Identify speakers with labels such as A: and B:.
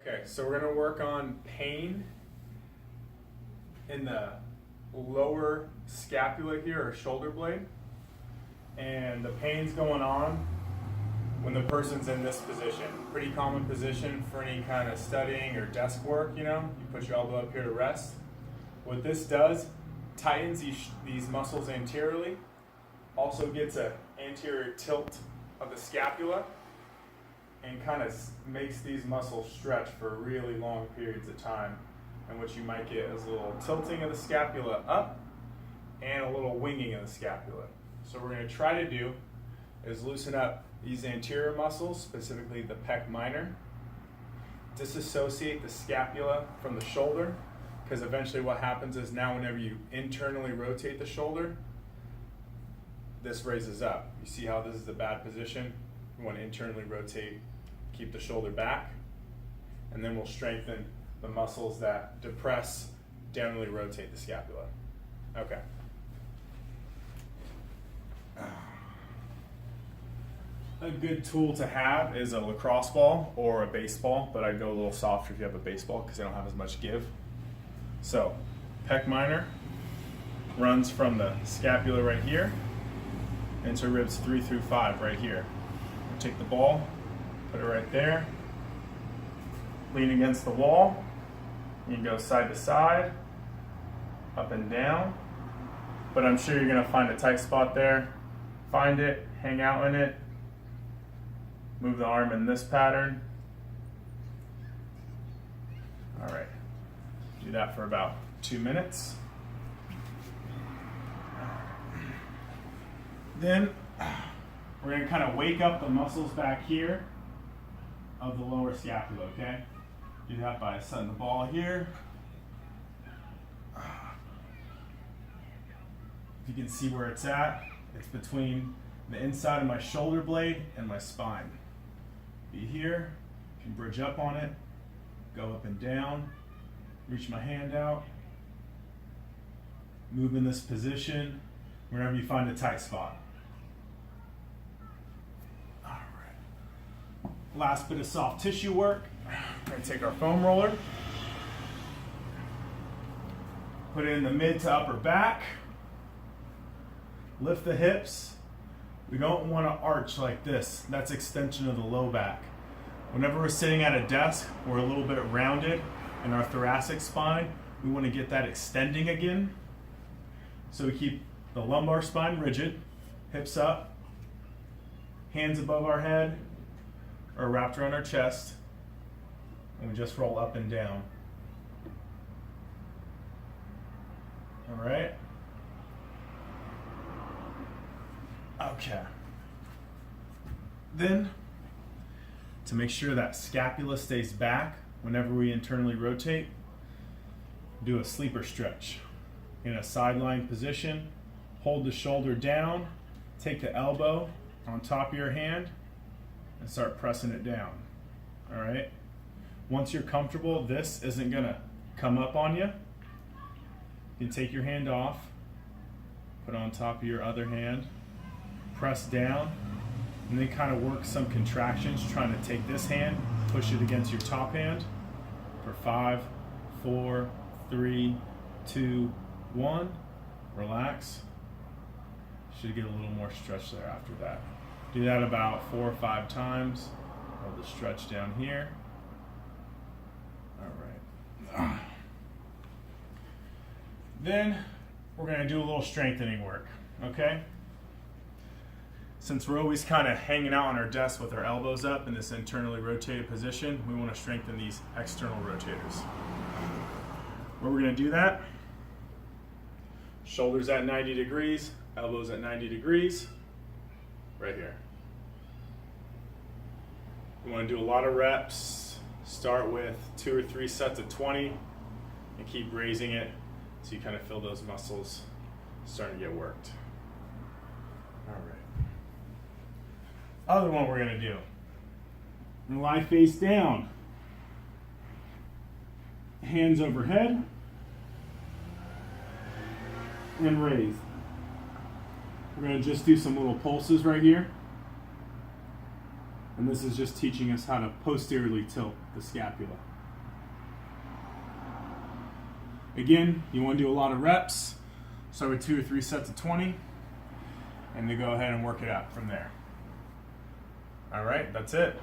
A: Okay, so we're going to work on pain in the lower scapula here, or shoulder blade. And the pain's going on when the person's in this position. Pretty common position for any kind of studying or desk work, you know. You put your elbow up here to rest. What this does, tightens these muscles anteriorly, also gets an anterior tilt of the scapula, and kind of makes these muscles stretch for really long periods of time. And what you might get is a little tilting of the scapula up and a little winging of the scapula. So what we're going to try to do is loosen up these anterior muscles, specifically the pec minor, disassociate the scapula from the shoulder, because eventually what happens is now whenever you internally rotate the shoulder, this raises up. You see how this is a bad position? We want to internally rotate, keep the shoulder back, and then we'll strengthen the muscles that depress, downwardly rotate the scapula. Okay. A good tool to have is a lacrosse ball or a baseball, but I'd go a little softer if you have a baseball because they don't have as much give. So, pec minor runs from the scapula right here into ribs 3 through 5 right here. Take the ball, put it right there, lean against the wall. You can go side to side, up and down, but I'm sure you're going to find a tight spot there. Find it, hang out in it, move the arm in this pattern. All right, do that for about 2 minutes. Then we're going to kind of wake up the muscles back here of the lower scapula, okay? Do that by setting the ball here. If you can see where it's at, it's between the inside of my shoulder blade and my spine. Be here, can bridge up on it, go up and down, reach my hand out, move in this position wherever you find a tight spot. All right. Last bit of soft tissue work. We're going to take our foam roller, put it in the mid to upper back, lift the hips. We don't want to arch like this. That's extension of the low back. Whenever we're sitting at a desk, we're a little bit rounded in our thoracic spine. We want to get that extending again. So we keep the lumbar spine rigid, hips up, hands above our head or wrapped around our chest. And we just roll up and down. All right. Okay. Then, to make sure that scapula stays back whenever we internally rotate, do a sleeper stretch. In a sideline position, hold the shoulder down, take the elbow on top of your hand, and start pressing it down. All right? Once you're comfortable, this isn't going to come up on you. You can take your hand off, put it on top of your other hand, press down, and then kind of work some contractions, trying to take this hand, push it against your top hand for 5, 4, 3, 2, 1. Relax. Should get a little more stretch there after that. Do that about 4 or 5 times. Hold the stretch down here. All right. Then we're going to do a little strengthening work, okay? Since we're always kind of hanging out on our desk with our elbows up in this internally rotated position, we want to strengthen these external rotators. Where we're going to do that, shoulders at 90 degrees, elbows at 90 degrees, right here. We want to do a lot of reps. Start with 2 or 3 sets of 20 and keep raising it so you kind of feel those muscles starting to get worked. All right. Other one we're going to do. We're going to lie face down. Hands overhead and raise. We're going to just do some little pulses right here. And this is just teaching us how to posteriorly tilt the scapula. Again, you want to do a lot of reps. Start with 2 or 3 sets of 20, and then go ahead and work it out from there. All right, that's it.